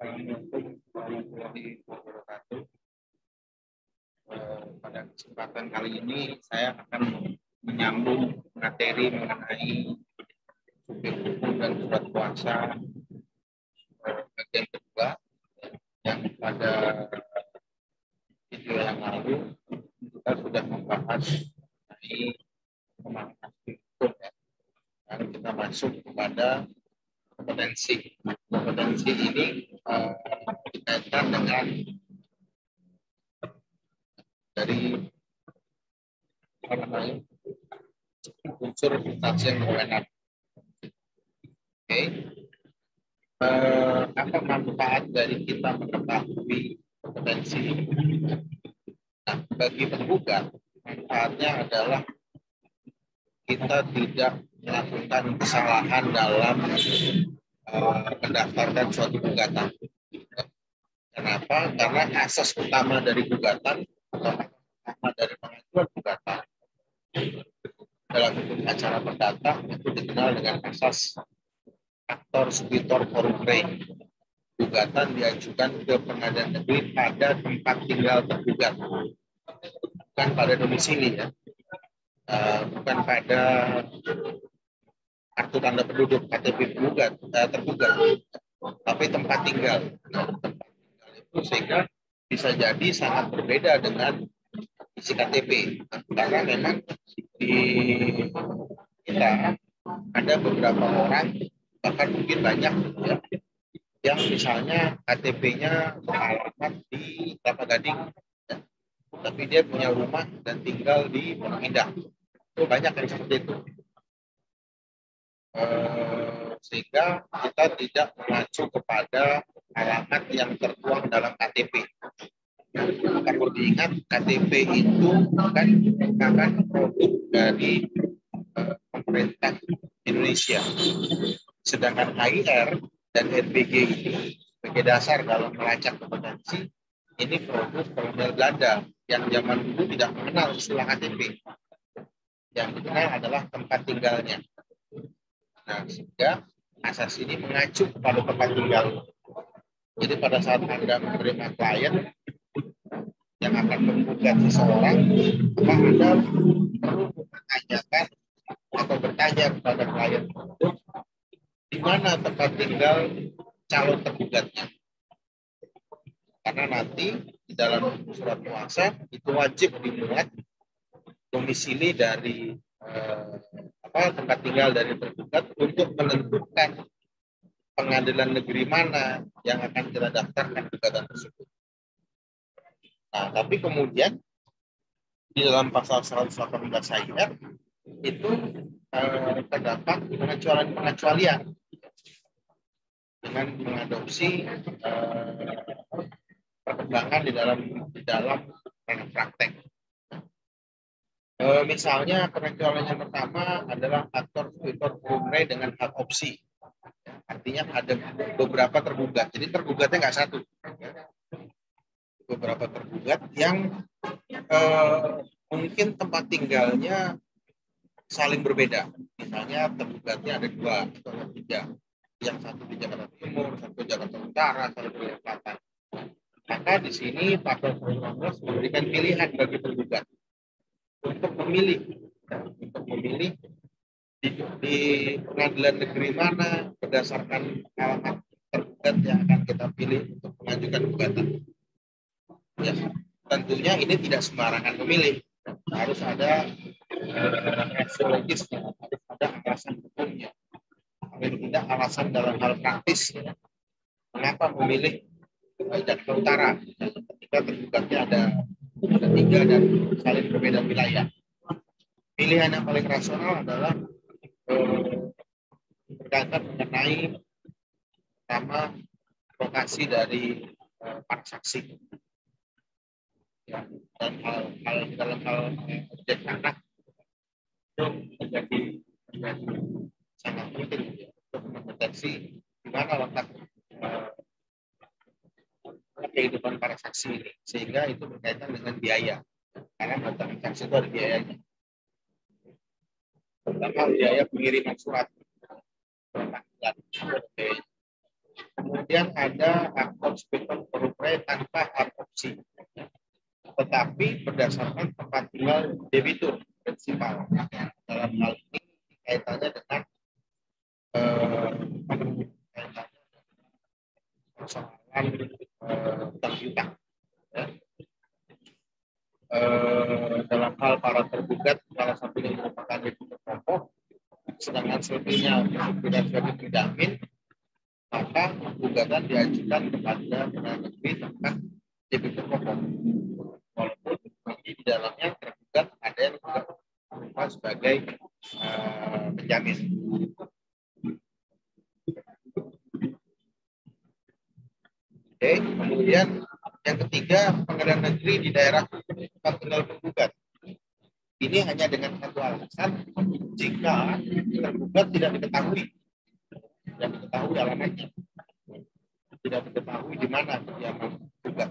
Assalamualaikum warahmatullahi wabarakatuh. Pada kesempatan kali ini saya akan menyambung materi mengenai supir hukum dan surat kuasa bagian kedua yang pada video yang lalu kita sudah membahas mengenai pemahaman hukum dan kita masuk kepada kompetensi. Kompetensi ini dikaitkan dengan dari unsur instansi yang berwenang. Oke. Apa manfaat dari kita mengetahui kompetensi? Nah, bagi penggugat, manfaatnya adalah kita tidak melakukan kesalahan dalam mendaftarkan suatu gugatan. Kenapa? Karena asas utama dari gugatan atau utama dari pengajuan gugatan dalam hukum acara perdata itu dikenal dengan asas aktor subitor forum rei. Gugatan diajukan ke pengadilan negeri pada tempat tinggal tergugat, bukan pada domisili ya, bukan pada kartu tanda penduduk KTP tergugat, tapi tempat tinggal. Sehingga bisa jadi sangat berbeda dengan isi KTP, karena memang di kita ada beberapa orang, bahkan mungkin banyak ya, yang misalnya KTP-nya beralamat di Kelapa Gading ya, tapi dia punya rumah dan tinggal di Pondok Indah. Itu banyak yang seperti itu. Sehingga kita tidak mengacu kepada alamat yang tertuang dalam KTP. Perlu diingat, KTP itu bukan merupakan produk dari pemerintah Indonesia. Sedangkan HIR dan RBG ini sebagai dasar dalam melacak kompetensi, ini produk kolonial Belanda yang zaman dulu tidak mengenal istilah KTP. Yang dikenal adalah tempat tinggalnya. Nah, sehingga asas ini mengacu kepada tempat tinggal. Jadi pada saat Anda menerima klien yang akan menggugat seseorang, maka Anda perlu menanyakan atau bertanya kepada klien itu di mana tempat tinggal calon tergugatnya. Karena nanti di dalam surat kuasa itu wajib dimuat domisili dari tempat tinggal dari tergugat untuk menentukan pengadilan negeri mana yang akan kita daftarkan gugatan tersebut. Nah, tapi kemudian di dalam pasal 118 HIR itu terdapat pengecualian dengan mengadopsi perkembangan di dalam praktek. Misalnya pengecualian yang pertama adalah aktor subitor forum rei dengan hak opsi. Artinya ada beberapa tergugat. Jadi tergugatnya nggak satu. Beberapa tergugat yang mungkin tempat tinggalnya saling berbeda. Misalnya tergugatnya ada dua atau tiga. Yang satu di Jakarta Timur, satu di Jakarta Utara, satu di Jakarta Selatan. Maka di sini pasal 19 memberikan pilihan bagi tergugat untuk memilih di pengadilan negeri mana berdasarkan alamat tergugat yang akan kita pilih untuk mengajukan gugatan. Ya, tentunya ini tidak sembarangan memilih, harus ada rasiologisnya, harus ada alasan hukumnya, paling tidak alasan dalam hal praktis ya. Mengapa memilih Jakarta Utara ketika tergugatnya ada tiga dan saling berbeda wilayah. Pilihan yang paling rasional adalah berkaitan mengenai pertama lokasi dari para saksi ya, dan dalam hal objek tanah itu menjadi sangat penting ya, untuk mendeteksi di mana letak kehidupan para saksi ini, sehingga itu berkaitan dengan biaya karena mendatangkan saksi itu ada biayanya. Pertama biaya pengiriman surat, kemudian Kemudian ada aktor speaker corporate tanpa hak opsi, tetapi berdasarkan tempat tinggal debitur prinsipal. Dalam hal ini kaitannya dengan persoalan utang piutang. Ya. Dalam hal para tergugat salah satunya merupakan debitur pokok, sedangkan selebihnya tidak sebagai penjamin, maka gugatan diajukan kepada pengadilan negeri tentang debitur pokok. Walaupun di dalamnya tergugat ada yang juga sebagai penjamin. Oke, kemudian yang ketiga, pengadilan negeri di daerah tempat tinggal penggugat. Ini hanya dengan satu alasan, jika tergugat tidak diketahui alamatnya, tidak diketahui di mana kediaman tergugat.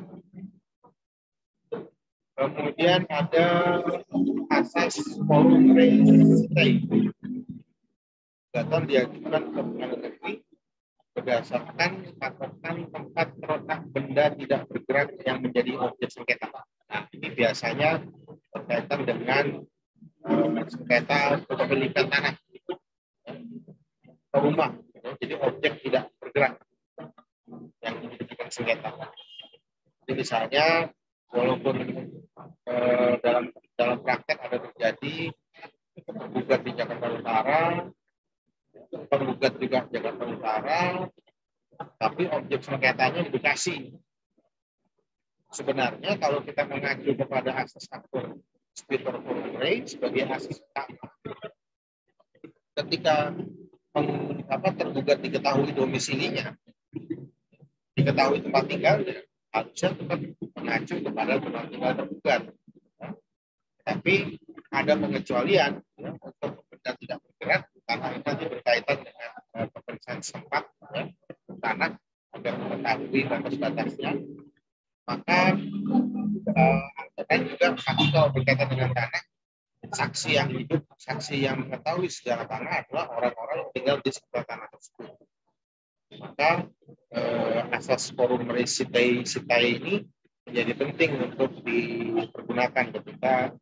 Kemudian ada asas forum res sitai. Gugatan diajukan ke pengadilan negeri berdasarkan patokan tempat terletak benda tidak bergerak yang menjadi objek sengketa. Nah, ini biasanya berkaitan dengan sengketa kepemilikan tanah rumah. Jadi objek tidak bergerak yang menjadikan sengketa. Jadi misalnya walaupun dalam praktek ada terjadi tergugat di Jakarta Utara, penggugat juga Jakarta Utara, tapi objek sengketanya di Bekasi. Sebenarnya kalau kita mengacu kepada asas aktor speaker corporate sebagai asas utama, ketika tergugat diketahui domisilinya, diketahui tempat tinggalnya, harusnya tetap mengacu kepada tempat tinggal tergugat. Tapi ada pengecualian untuk benda tidak bergerak karena itu nanti berkaitan dengan pemeriksaan sempat tanah agar mengetahui batas-batasnya. Maka dan juga kalau berkaitan dengan tanah, saksi yang hidup, saksi yang mengetahui sejarah tanah adalah orang-orang yang tinggal di sekitar tanah tersebut. Maka asas forum res sitai ini menjadi penting untuk dipergunakan ketika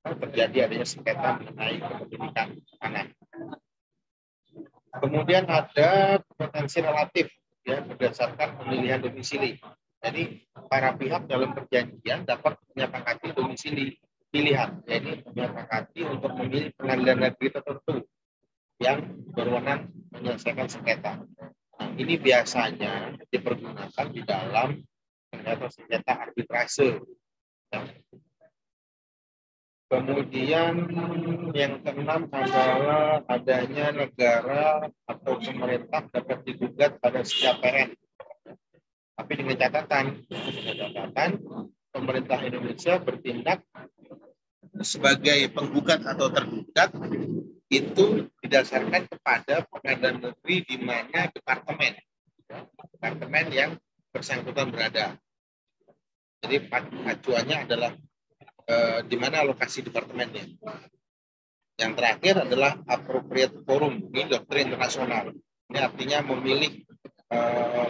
terjadi adanya sengketa mengenai kepemilikan tanah. Kemudian ada kompetensi relatif ya berdasarkan pemilihan domisili. Jadi para pihak dalam perjanjian dapat menyepakati domisili pilihan, yaitu menyepakati untuk memilih pengadilan negeri tertentu yang berwenang menyelesaikan sengketa. Nah, ini biasanya dipergunakan di dalam sengketa arbitrase. Ya. Kemudian yang keenam adalah adanya negara atau pemerintah dapat digugat pada setiap PN. Tapi dengan catatan pemerintah Indonesia bertindak sebagai penggugat atau tergugat itu didasarkan kepada pengadilan negeri di mana departemen yang bersangkutan berada. Jadi acuannya adalah di mana lokasi departemennya. Yang terakhir adalah appropriate forum, ini doktrin internasional. Ini artinya memilih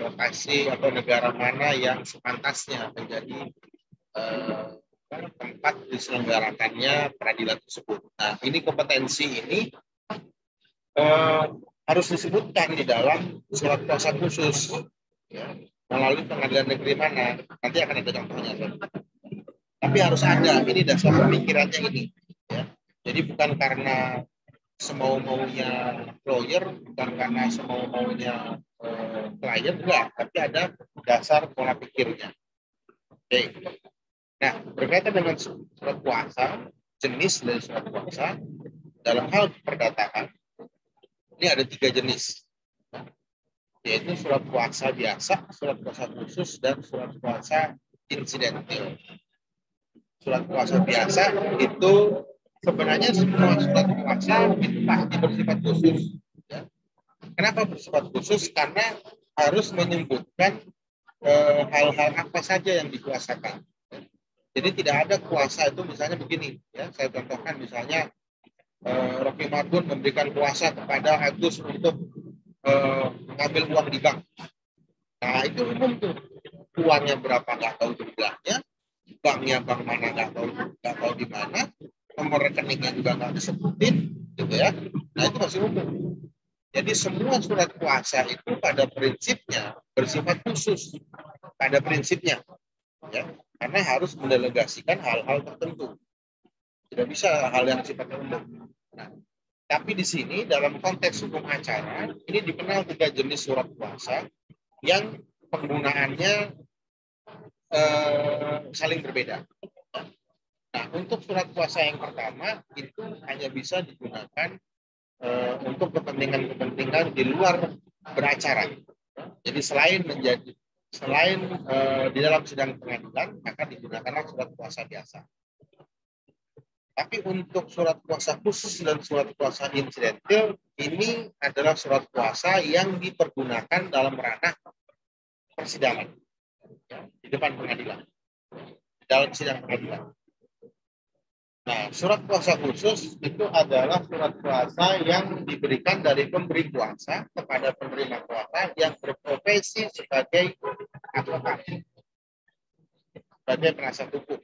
lokasi atau negara mana yang sepantasnya menjadi tempat diselenggarakannya peradilan tersebut. Nah, ini kompetensi ini harus disebutkan di dalam surat kuasa khusus ya, melalui pengadilan negeri mana. Nanti akan ada contohnya. Tapi harus ada, ini dasar pemikirannya ini. Ya. Jadi bukan karena semau-maunya lawyer, bukan karena semau-maunya klien, enggak. Tapi ada dasar pola pikirnya. Oke. Nah, berkaitan dengan surat kuasa, jenis dari surat kuasa, dalam hal perdataan, ini ada 3 jenis. Yaitu surat kuasa biasa, surat kuasa khusus, dan surat kuasa insidentil. Surat kuasa biasa itu sebenarnya semua surat kuasa itu pasti bersifat khusus. Ya. Kenapa bersifat khusus? Karena harus menyebutkan hal-hal apa saja yang dikuasakan. Jadi tidak ada kuasa itu misalnya begini. Ya, saya contohkan misalnya Rocky Marbun memberikan kuasa kepada Agus untuk mengambil uang di bank. Nah itu umum tuh, uangnya berapa nggak tahu jumlahnya, banknya bank mana nggak tahu di mana, nomor rekeningnya juga nggak disebutin, gitu ya. Nah itu masih umum. Jadi semua surat kuasa itu pada prinsipnya bersifat khusus, pada prinsipnya, ya, karena harus mendelegasikan hal-hal tertentu. Tidak bisa hal yang sifatnya umum. Nah, tapi di sini dalam konteks hukum acara ini dikenal 3 jenis surat kuasa yang penggunaannya saling berbeda. Nah, untuk surat kuasa yang pertama itu hanya bisa digunakan untuk kepentingan-kepentingan di luar beracara. Jadi selain di dalam sidang pengadilan maka digunakanlah surat kuasa biasa. Tapi untuk surat kuasa khusus dan surat kuasa insidentil ini adalah surat kuasa yang dipergunakan dalam ranah persidangan, ya, di depan pengadilan, dalam sidang pengadilan. Nah, surat kuasa khusus itu adalah surat kuasa yang diberikan dari pemberi kuasa kepada penerima kuasa yang berprofesi sebagai advokat, sebagai penasihat hukum.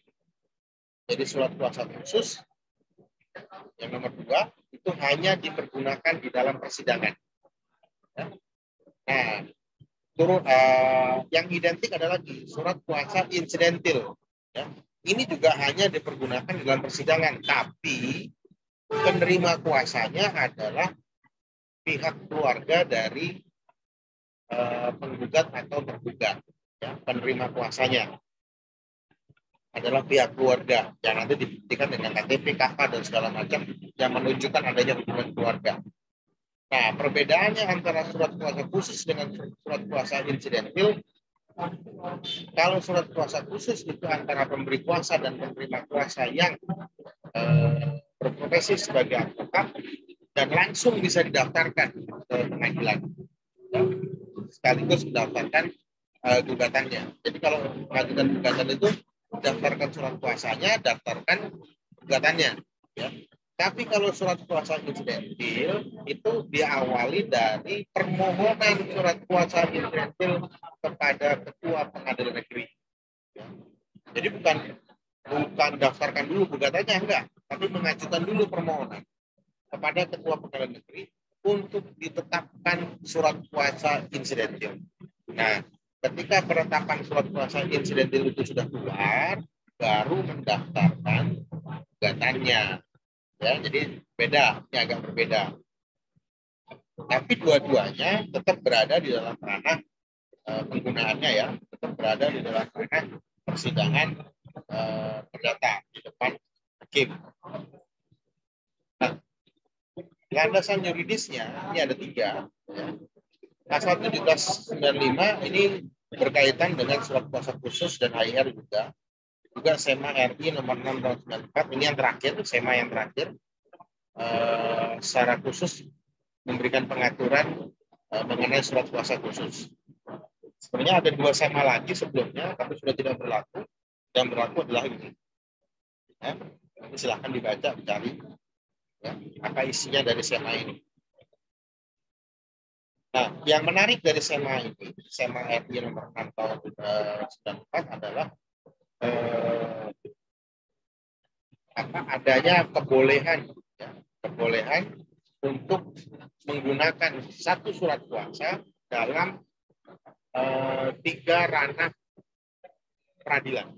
Jadi surat kuasa khusus yang nomor 2 itu hanya dipergunakan di dalam persidangan. Nah, yang identik adalah lagi surat kuasa insidentil. Ya. Ini juga hanya dipergunakan dalam persidangan, tapi penerima kuasanya adalah pihak keluarga dari penggugat atau tergugat. Ya, penerima kuasanya adalah pihak keluarga yang nanti dibuktikan dengan KTP, KK dan segala macam yang menunjukkan adanya hubungan keluarga. Nah, perbedaannya antara surat kuasa khusus dengan surat kuasa insidentil, kalau surat kuasa khusus itu antara pemberi kuasa dan penerima kuasa yang berprofesi sebagai advokat dan langsung bisa didaftarkan ke pengadilan, sekaligus mendaftarkan gugatannya. Jadi kalau mengajukan gugatan itu daftarkan surat kuasanya, daftarkan gugatannya. Ya. Tapi kalau surat kuasa insidentil itu diawali dari permohonan surat kuasa insidentil kepada ketua pengadilan negeri. Ya. Jadi bukan daftarkan dulu gugatannya, enggak, tapi mengajukan dulu permohonan kepada ketua pengadilan negeri untuk ditetapkan surat kuasa insidentil. Nah, ketika penetapan surat kuasa insidentil itu sudah keluar, baru mendaftarkan gugatannya. Ya, jadi beda, ini agak berbeda. Tapi dua-duanya tetap berada di dalam ranah penggunaannya, ya, tetap berada di dalam ranah persidangan perdata di depan hakim. Nah, landasan yuridisnya ini ada 3. Ya. Pasal 1795 ini berkaitan dengan surat kuasa khusus dan HIR juga SEMA RI nomor 6 tahun 94, ini yang terakhir, SEMA yang terakhir, secara khusus memberikan pengaturan mengenai surat kuasa khusus. Sebenarnya ada 2 SEMA lagi sebelumnya, tapi sudah tidak berlaku. Yang berlaku adalah ini. Ya, silahkan dibaca, dicari ya, apa isinya dari SEMA ini. Nah, yang menarik dari SEMA ini, SEMA RI nomor 6 tahun 94 adalah adanya kebolehan untuk menggunakan satu surat kuasa dalam 3 ranah peradilan.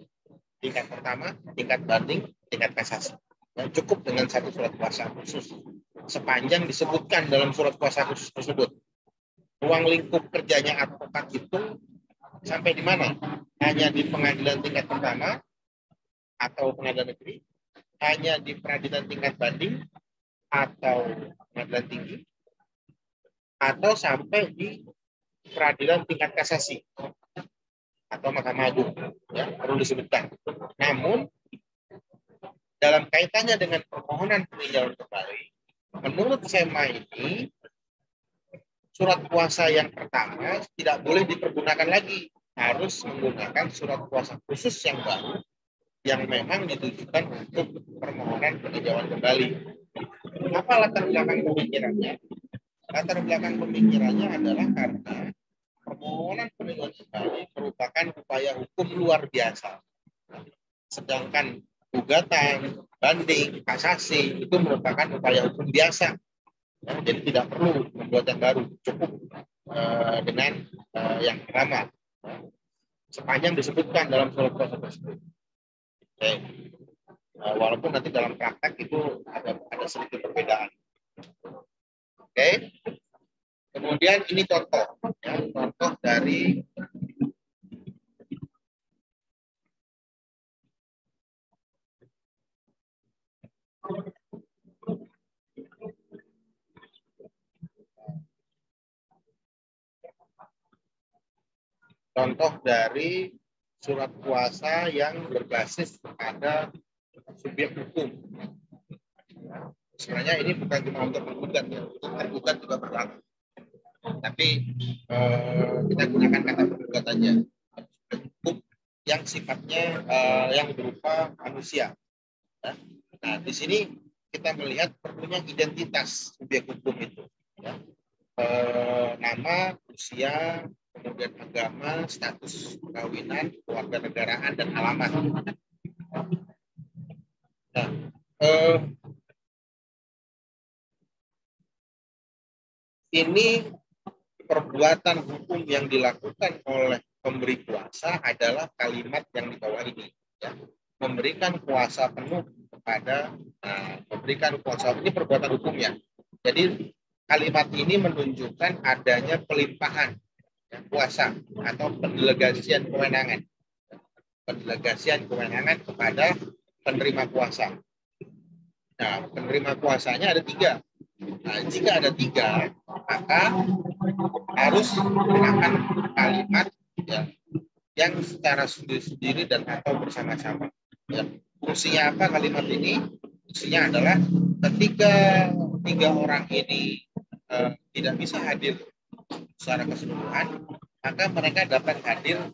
Tingkat pertama, tingkat banding, tingkat kasasi. Dan cukup dengan satu surat kuasa khusus. Sepanjang disebutkan dalam surat kuasa khusus tersebut. Ruang lingkup kerjanya advokat itu sampai di mana? Hanya di pengadilan tingkat pertama atau pengadilan negeri, hanya di peradilan tingkat banding atau pengadilan tinggi, atau sampai di peradilan tingkat kasasi atau Mahkamah Agung, ya, perlu disebutkan. Namun dalam kaitannya dengan permohonan peninjauan kembali, menurut SEMA ini surat kuasa yang pertama tidak boleh dipergunakan lagi, harus menggunakan surat kuasa khusus yang baru yang memang ditujukan untuk permohonan peninjauan kembali. Apa latar belakang pemikirannya? Latar belakang pemikirannya adalah karena permohonan peninjauan kembali merupakan upaya hukum luar biasa. Sedangkan gugatan, banding, kasasi itu merupakan upaya hukum biasa. Ya, jadi tidak perlu membuat yang baru, cukup dengan yang lama. Sepanjang disebutkan dalam surat kuasa tersebut. Oke. Walaupun nanti dalam praktek itu ada sedikit perbedaan. Oke. Kemudian ini contoh, ya, contoh dari surat kuasa yang berbasis pada subjek hukum. Sebenarnya ini bukan cuma untuk menggugat, ya, untuk tergugat juga berlaku. Tapi kita gunakan kata penggugat aja. Hukum yang sifatnya yang berupa manusia. Ya. Nah, di sini kita melihat perlunya identitas subjek hukum itu. Ya. Nama, usia, kemudian agama, status perkawinan, kewarganegaraan, dan alamat. Nah, ini perbuatan hukum yang dilakukan oleh pemberi kuasa adalah kalimat yang di bawah ini, ya. Memberikan kuasa penuh kepada memberikan kuasa, ini perbuatan hukumnya. Jadi kalimat ini menunjukkan adanya pelimpahan, ya, kuasa atau pendelegasian kewenangan. Pendelegasian kewenangan kepada penerima kuasa. Nah, penerima kuasanya ada 3. Nah, jika ada 3, maka harus menggunakan kalimat, ya, yang secara sendiri-sendiri dan atau bersama-sama. Ya. Fungsinya apa kalimat ini? Fungsinya adalah ketika 3 orang ini tidak bisa hadir secara keseluruhan, maka mereka dapat hadir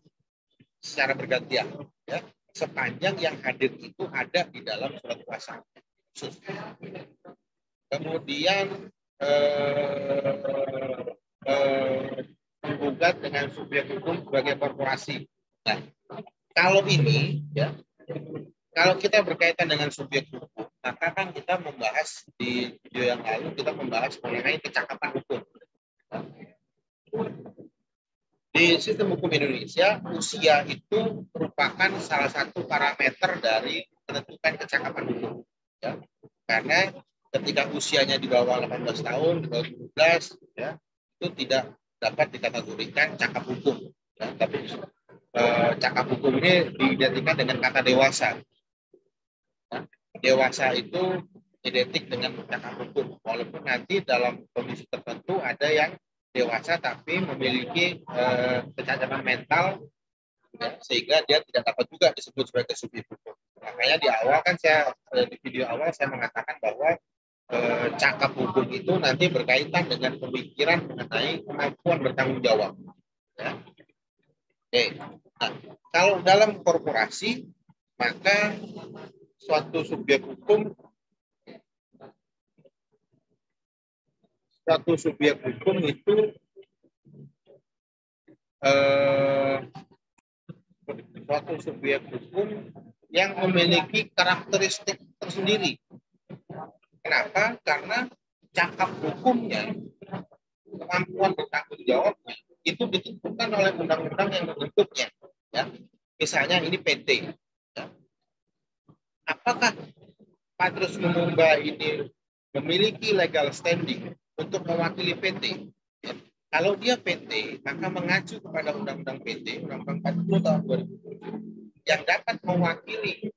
secara bergantian. Ya. Sepanjang yang hadir itu ada di dalam surat kuasa. Kemudian menggugat dengan subjek hukum sebagai korporasi. Nah, kalau ini, ya, kalau kita berkaitan dengan subjek hukum, maka kan kita membahas di video yang lalu, kita membahas mengenai kecakapan hukum. Di sistem hukum Indonesia, usia itu merupakan salah satu parameter dari menentukan kecakapan hukum. Ya. Karena ketika usianya di bawah 18 tahun, di bawah 17, ya, itu tidak dapat dikategorikan cakap hukum. Ya. Tapi cakap hukum ini diidentikan dengan kata dewasa. Ya. Dewasa itu identik dengan cakap hukum. Walaupun nanti dalam kondisi tertentu ada yang dewasa tapi memiliki kecacatan mental, ya, sehingga dia tidak dapat juga disebut sebagai subjek hukum. Makanya di awal kan di video awal saya mengatakan bahwa cakap hukum itu nanti berkaitan dengan pemikiran mengenai kemampuan bertanggung jawab. Ya. Oke. Nah, kalau dalam korporasi, maka suatu subjek hukum itu suatu subjek hukum yang memiliki karakteristik tersendiri. Kenapa? Karena cakap hukumnya, kemampuan bertanggung jawabnya itu ditentukan oleh undang-undang yang membentuknya. Ya. Misalnya ini PT. Ya. Apakah Patrus Lumumba ini memiliki legal standing untuk mewakili PT? Ya. Kalau dia PT, maka mengacu kepada Undang-Undang PT, Undang-Undang 40 tahun 2007, yang dapat mewakili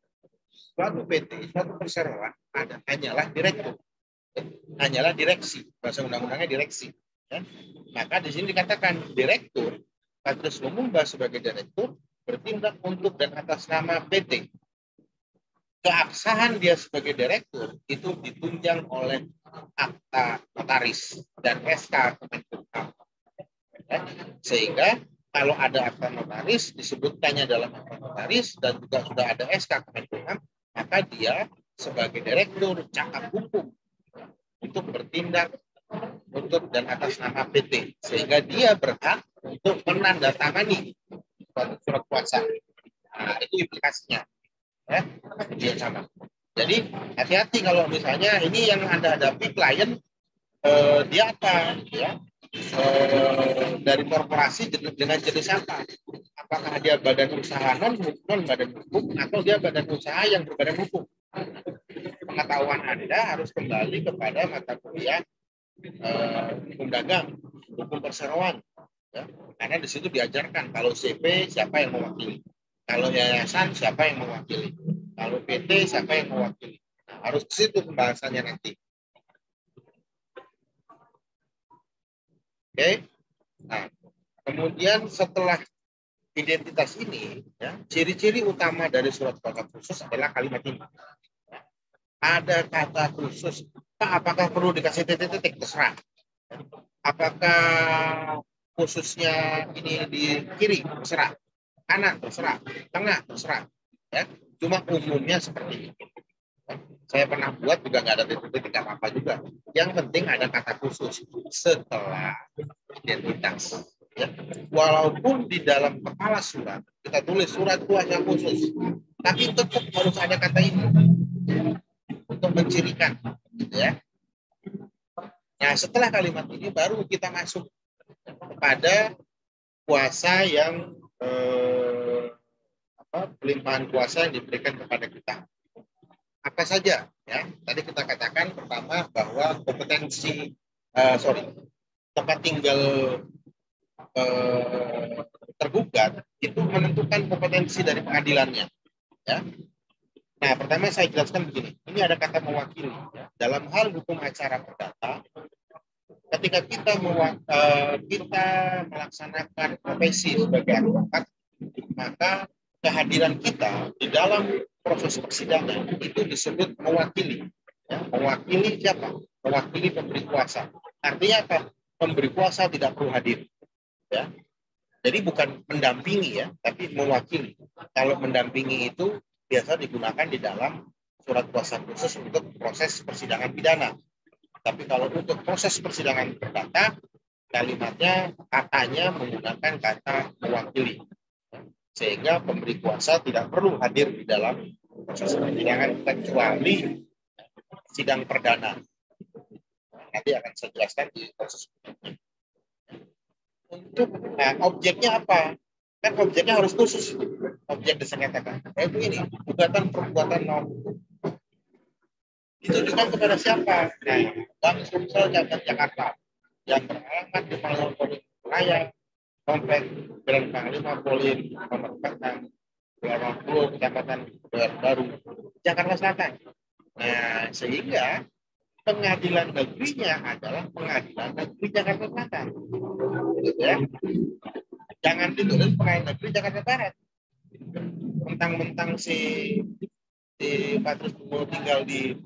suatu PT, suatu perseroan hanyalah direktur, hanyalah direksi, bahasa undang-undangnya direksi. Ya. Maka di sini dikatakan direktur, Patrus Lumumba sebagai direktur bertindak untuk dan atas nama PT. Keabsahan dia sebagai direktur itu ditunjang oleh akta notaris dan SK Kemenkumham. Ya. Sehingga kalau ada akta notaris disebutkannya dalam akta notaris dan juga sudah ada SK Kemenkumham, maka dia sebagai direktur cakap hukum untuk bertindak untuk dan atas nama PT, sehingga dia berhak untuk menandatangani surat kuasa. Nah, itu implikasinya, ya, dia sama. Jadi hati-hati kalau misalnya ini yang Anda hadapi klien, dia apa, ya, dari korporasi dengan jenis apa? Apakah dia badan usaha non badan hukum atau dia badan usaha yang berbadan hukum? Pengetahuan Anda harus kembali kepada mata kuliah hukum dagang, hukum perseroan, ya. Karena di situ diajarkan kalau CP siapa yang mewakili, kalau yayasan siapa yang mewakili, kalau PT siapa yang mewakili. Nah, harus ke situ pembahasannya nanti. Oke. Nah, kemudian setelah identitas ini, ya, ciri-ciri utama dari surat kuasa khusus adalah kalimat ini. Ada kata khusus, Pak, apakah perlu dikasih titik-titik? Terserah. Apakah khususnya ini di kiri? Terserah. Kanan? Terserah. Tengah? Terserah. Ya. Cuma umumnya seperti ini. Saya pernah buat juga nggak ada titik-titik, nggak apa-apa juga. Yang penting ada kata khusus setelah identitas. Ya. Walaupun di dalam kepala surat kita tulis surat kuasa khusus, tapi tetap harus ada kata ini untuk mencirikan, gitu ya. Nah, setelah kalimat ini baru kita masuk kepada kuasa yang pelimpahan kuasa yang diberikan kepada kita. Apa saja, ya? Tadi kita katakan pertama bahwa kompetensi, tempat tinggal tergugat itu menentukan kompetensi dari pengadilannya, ya. Nah, pertama saya jelaskan begini. Ini ada kata mewakili. Ya. Dalam hal hukum acara perdata, ketika kita melaksanakan profesi sebagai advokat, maka kehadiran kita di dalam proses persidangan itu disebut mewakili. Ya. Mewakili siapa? Mewakili pemberi kuasa. Artinya apa? Pemberi kuasa tidak perlu hadir. Ya. Jadi bukan mendampingi, ya, tapi mewakili. Kalau mendampingi itu biasa digunakan di dalam surat kuasa khusus untuk proses persidangan pidana. Tapi kalau untuk proses persidangan perdata, kalimatnya, katanya menggunakan kata mewakili. Sehingga pemberi kuasa tidak perlu hadir di dalam proses persidangan kecuali sidang perdana. Nanti akan saya jelaskan di proses berikutnya. Untuk objeknya apa? Kan objeknya harus khusus. Objek disengketakan. Begini, gugatan perbuatan melawan hukum. Ditujukan kepada siapa? Nah, Bank Sumsel Cabang Jakarta yang beralamat di Panggung Raya, Komplek Jalan Panglima Polim, nomor 4, Kecamatan Baru, Jakarta Selatan. Nah, sehingga pengadilan negerinya adalah pengadilan negeri Jakarta Selatan. Gitu ya. Jangan ditulis pengadilan negeri Jakarta Barat. Mentang-mentang si Patrius tinggal di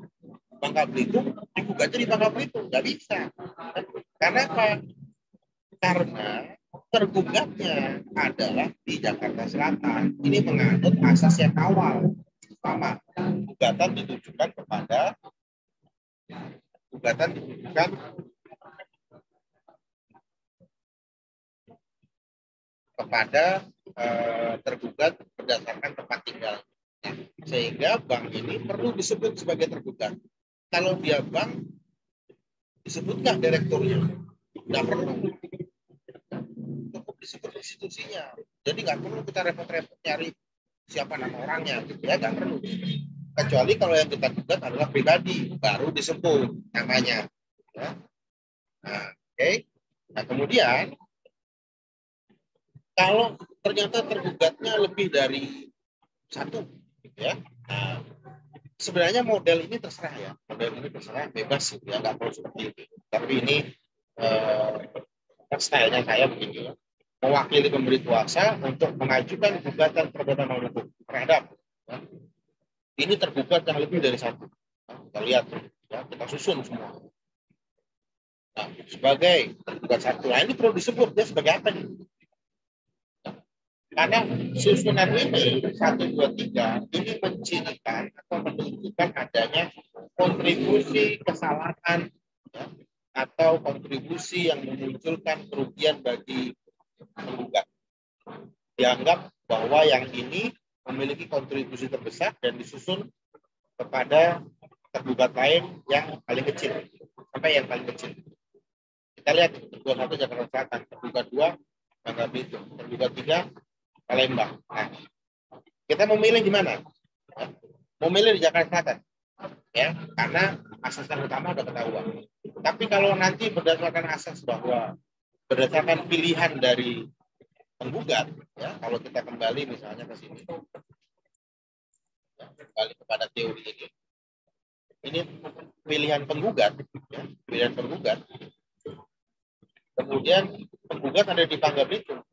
Bangka Belitung, digugatnya di Bangka Belitung, nggak bisa. Karena apa? Karena tergugatnya adalah di Jakarta Selatan. Ini menganut asas yang awal. Pertama, gugatan ditujukan kepada tergugat berdasarkan tempat tinggal. Nah, sehingga bank ini perlu disebut sebagai tergugat. Kalau dia bank, disebutkan direkturnya. Nggak perlu. Cukup disebut institusinya. Jadi nggak perlu kita repot-repot nyari siapa nama orangnya. Gitu ya, nggak perlu. Kecuali kalau yang kita gugat adalah pribadi, baru disebut namanya. Ya. Nah, oke. Nah, kemudian kalau ternyata tergugatnya lebih dari satu, gitu ya. Nah, sebenarnya model ini terserah, ya. Model ini terserah, bebas, gitu ya. Nggak perlu seperti itu. Tapi ini stylenya saya begini, ya. Mewakili pemberi kuasa untuk mengajukan gugatan perbuatan melawan hukum terhadap, ya. Ini tergugat yang lebih dari satu. Nah, kita lihat, ya, kita susun semua. Nah, sebagai tergugat satu, nah ini perlu disebut dia sebagai apa nih? Karena susunan ini 1, 2, 3 ini mencirikan atau menunjukkan adanya kontribusi kesalahan, ya, atau kontribusi yang memunculkan kerugian bagi penggugat. Dianggap bahwa yang ini memiliki kontribusi terbesar dan disusun kepada tergugat lain yang paling kecil, sampai yang paling kecil. Kita lihat tergugat 1 Jakarta Selatan, tergugat 2 Bangka Belitung, tergugat 3 Palembang. Nah, kita mau milih di mana? Mau milih di Jakarta Selatan, ya, karena asas yang utama udah ketahuan. Tapi kalau nanti berdasarkan asas bahwa berdasarkan pilihan dari penggugat, ya, kalau kita kembali misalnya ke sini, ya, kembali kepada teori ini pilihan penggugat, ya, pilihan penggugat. Kemudian penggugat ada di Bangka Belitung.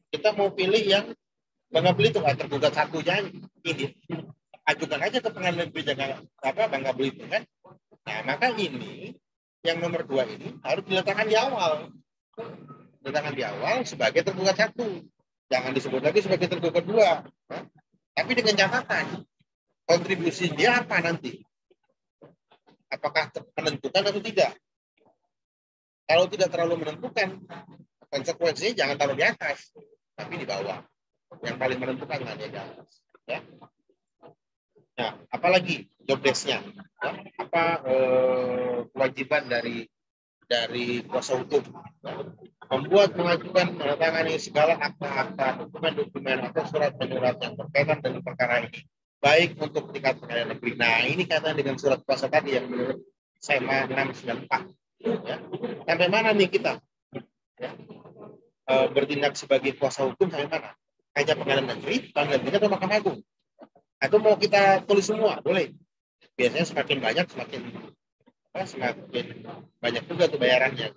Kita mau pilih yang Bangka Belitung, tergugat 1-nya ini, ajukan aja ke pengadilan negeri Jakarta Bangka Belitung kan. Nah, maka ini yang nomor 2 ini harus diletakkan di awal. Diletakkan di awal sebagai tergugat 1. Jangan disebut lagi sebagai tergugat 2. Nah, tapi dengan catatan kontribusi dia apa nanti? Apakah menentukan atau tidak? Kalau tidak terlalu menentukan, konsekuensinya jangan taruh di atas, tapi di bawah. Yang paling menentukan kan di atas. Ya. Nah, apalagi job desk-nya? Ya, apa kewajiban dari kuasa hukum? Ya. Membuat, mengajukan, menandatangani segala akta-akta, dokumen-dokumen atau surat-menyurat yang berkaitan dengan perkara ini, baik untuk tingkat pengadilan negeri. Nah, ini kaitan dengan surat kuasa tadi yang menurut SMA 694. Ya. Sampai mana nih kita? Ya. Bertindak sebagai kuasa hukum sampai mana? Hanya pengadilan negeri, pengadilan negeri atau Mahkamah Agung? Atau mau kita tulis semua? Boleh. Biasanya semakin banyak semakin banyak juga tuh bayarannya.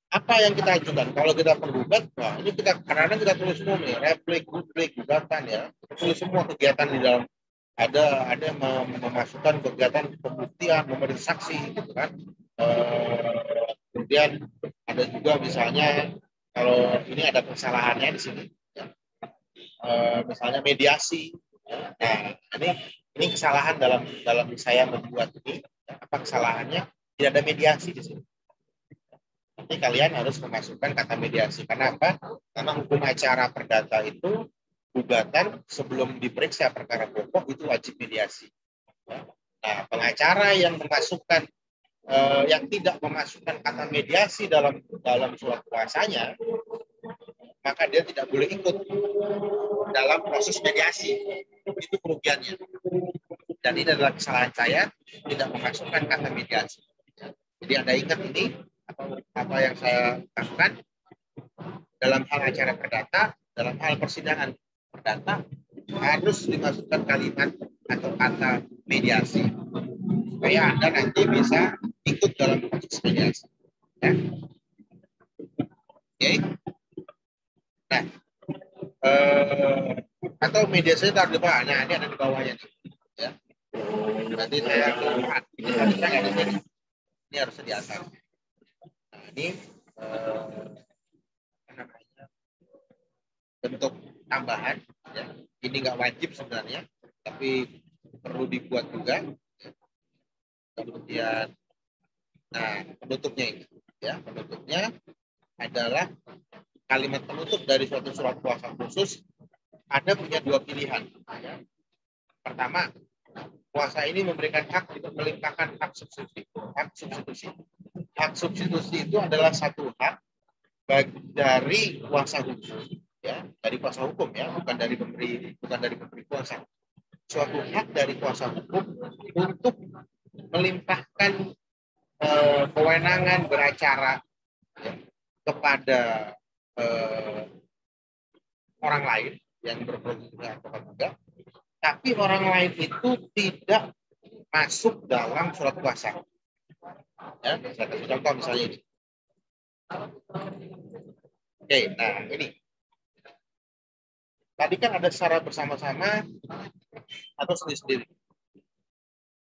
Apa yang kita ajukan? Kalau kita penggugat, wah ini kita kadang-kadang kita tulis semua nih, replik, duplik, gugatan ya, tulis semua kegiatan di dalam. Ada yang memasukkan kegiatan pembuktian, memeriksa saksi, gitu kan. Kemudian ada juga misalnya kalau ini ada kesalahannya di sini, ya. Misalnya mediasi. Ya. Nah, ini kesalahan dalam saya membuat ini. Ya. Apa kesalahannya? Tidak ada mediasi di sini. Nanti kalian harus memasukkan kata mediasi. Karena apa? Karena hukum acara perdata itu gugatan sebelum diperiksa perkara pokok itu wajib mediasi. Nah, pengacara yang memasukkan yang tidak memasukkan kata mediasi dalam surat kuasanya, maka dia tidak boleh ikut dalam proses mediasi. Itu kerugiannya. Dan ini adalah kesalahan saya tidak memasukkan kata mediasi. Jadi Anda ingat ini apa yang saya lakukan dalam hal acara perdata, dalam hal persidangan perdata harus dimasukkan kalimat atau kata mediasi supaya Anda nanti bisa ikut dalam proses mediasi. Ya. Oke. Nah, atau mediasi taruh di bawah. Nah, ini ada di bawahnya nih. Ya. Nanti saya lihat. Ini harusnya nggak di sini. Ini harusnya di atas. Nah, ini bentuk tambahan. Ya. Ini nggak wajib sebenarnya, tapi perlu dibuat juga. Kemudian, nah penutupnya ini, ya penutupnya adalah kalimat penutup dari suatu surat kuasa khusus. Ada punya 2 pilihan. Ya. Pertama, kuasa ini memberikan hak untuk melimpahkan hak substitusi. Hak substitusi. Hak substitusi itu adalah satu hak dari kuasa hukum, ya, dari kuasa hukum ya, bukan dari pemberi kuasa. Suatu hak dari kuasa hukum untuk melimpahkan kewenangan beracara ya, kepada orang lain yang berprofesi advokat juga, tapi orang lain itu tidak masuk dalam surat kuasa. Ya, saya kasih contoh misalnya ini. Oke, nah ini. Tadi kan ada secara bersama-sama atau sendiri-sendiri.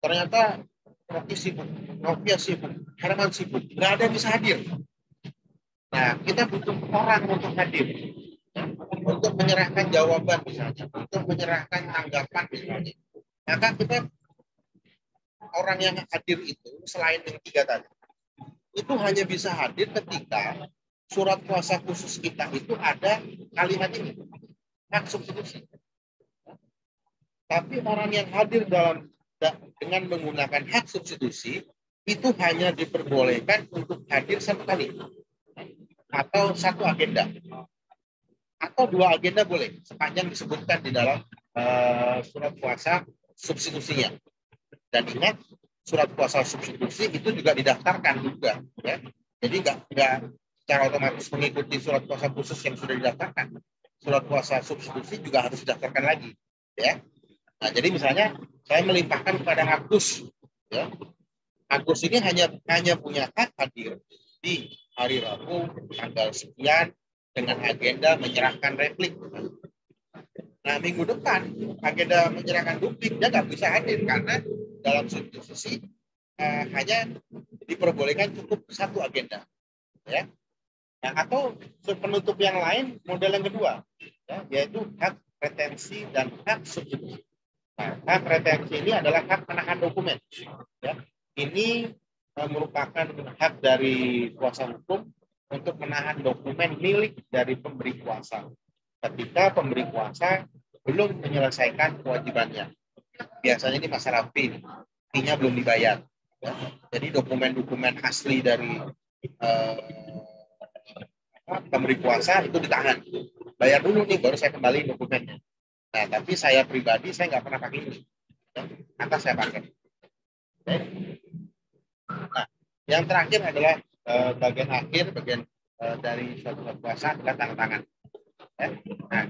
Ternyata Rocky sibuk, Novia sibuk, Herman sibuk, nggak ada yang bisa hadir. Nah, kita butuh orang untuk hadir, untuk menyerahkan jawaban misalnya, untuk menyerahkan tanggapan misalnya. Maka kita orang yang hadir itu selain yang 3 tadi, itu hanya bisa hadir ketika surat kuasa khusus kita itu ada kalimat ini, hak substitusi. Tapi orang yang hadir dengan menggunakan hak substitusi itu hanya diperbolehkan untuk hadir 1 kali atau 1 agenda atau 2 agenda boleh sepanjang disebutkan di dalam surat kuasa substitusinya. Dan ingat, surat kuasa substitusi itu juga didaftarkan juga, ya. Jadi nggak secara otomatis mengikuti surat kuasa khusus yang sudah didaftarkan. Surat kuasa substitusi juga harus didaftarkan lagi, ya. Nah, jadi misalnya saya melimpahkan kepada Agus, ya. Agus ini hanya punya hak hadir di hari Rabu tanggal sekian dengan agenda menyerahkan replik. Nah, minggu depan agenda menyerahkan duplik dia nggak bisa hadir karena dalam substitusi hanya diperbolehkan cukup 1 agenda, ya. Nah, atau penutup yang lain model yang kedua, ya, yaitu hak retensi dan hak substitusi. Nah, hak retensi ini adalah hak menahan dokumen. Ya. Ini merupakan hak dari kuasa hukum untuk menahan dokumen milik dari pemberi kuasa ketika pemberi kuasa belum menyelesaikan kewajibannya. Biasanya ini masalah fee-nya belum dibayar. Ya. Jadi dokumen-dokumen asli dari pemberi kuasa itu ditahan. Bayar dulu nih, baru saya kembali dokumennya. Nah, tapi saya pribadi, saya nggak pernah pakai ini. Atas saya pakai. Nah, yang terakhir adalah bagian akhir, bagian dari suatu kuasa adalah tanda tangan. Ya. Nah,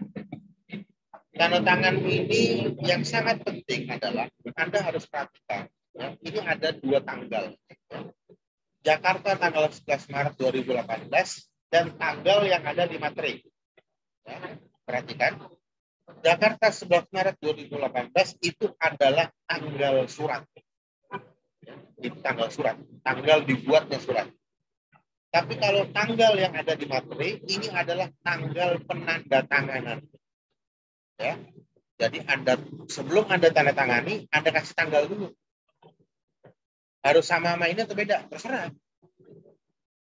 tanda tangan ini yang sangat penting adalah Anda harus perhatikan. Ya, ini ada 2 tanggal. Ya. Jakarta tanggal 11 Maret 2018 dan tanggal yang ada di materi. Ya, perhatikan. Jakarta 11 Maret 2018 itu adalah tanggal surat. Itu tanggal surat, tanggal dibuatnya surat. Tapi kalau tanggal yang ada di materi, ini adalah tanggal penandatanganan. Ya. Jadi sebelum Anda tanda tangani, Anda kasih tanggal dulu. Harus sama ini atau beda? Terserah.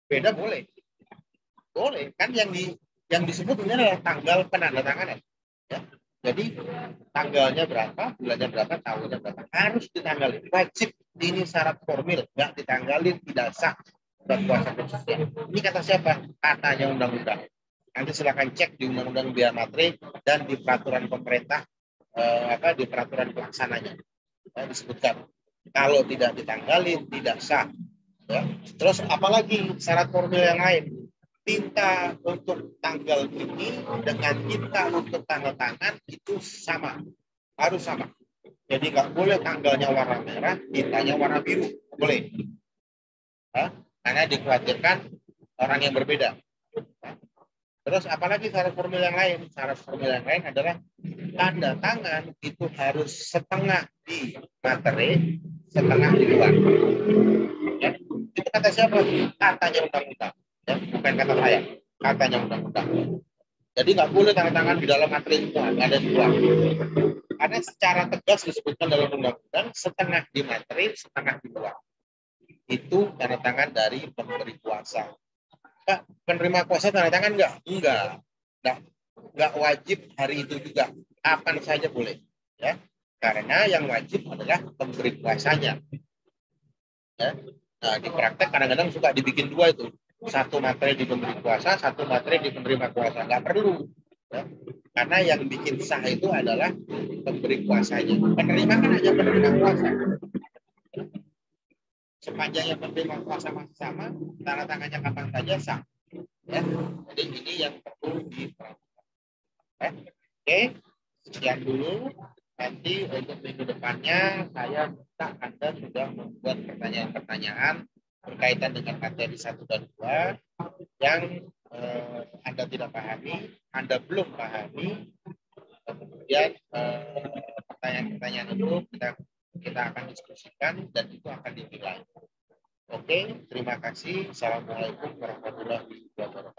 Beda boleh. Boleh. Kan yang disebut ini adalah tanggal penandatanganan. Ya. Jadi tanggalnya berapa, bulannya berapa, tahunnya berapa, harus ditanggalin. Wajib, ini syarat formil, nggak ditanggalin tidak sah surat kuasa khususnya. Ini kata siapa? Katanya undang-undang. Nanti silakan cek di undang-undang biaya materi dan di peraturan pemerintah, di peraturan pelaksananya disebutkan. Kalau tidak ditanggalin tidak sah. Ya. Terus apalagi syarat formil yang lain? Tinta untuk tanggal ini dengan tinta untuk tanggal tangan itu sama, harus sama. Jadi nggak boleh tanggalnya warna merah, tintanya warna biru, boleh. Karena dikhawatirkan orang yang berbeda. Terus apalagi syarat formil yang lain? Syarat formil yang lain adalah tanda tangan itu harus setengah di materi, setengah di luar. Ya. Itu kata siapa? Katanya undang-undang. Ya, bukan kata saya, katanya undang-undang. Jadi nggak boleh tanda tangan di dalam materi itu, ada di luar. Karena secara tegas disebutkan dalam undang-undang setengah di materi, setengah di luar. Itu tanda tangan dari pemberi kuasa. Nah, penerima kuasa tanda tangan enggak wajib hari itu juga, kapan saja boleh. Ya, karena yang wajib adalah pemberi kuasanya. Ya. Nah, di praktek kadang-kadang suka dibikin 2 itu. 1 materi di pemberi kuasa, 1 materi di penerima kuasa. Nggak perlu. Ya. Karena yang bikin sah itu adalah pemberi kuasanya. Penerima kan hanya penerima kuasa. Sepanjang yang penerima kuasa masih sama, tanda tangannya kapan saja sah. Ya. Jadi ini yang perlu diperhatikan. Ya. Oke, sekian dulu. Nanti untuk minggu depannya saya minta Anda sudah membuat pertanyaan-pertanyaan berkaitan dengan materi 1 dan 2 yang Anda tidak pahami, Anda belum pahami, kemudian pertanyaan-pertanyaan itu kita akan diskusikan dan itu akan dinilai. Oke, terima kasih. Assalamualaikum warahmatullahi wabarakatuh.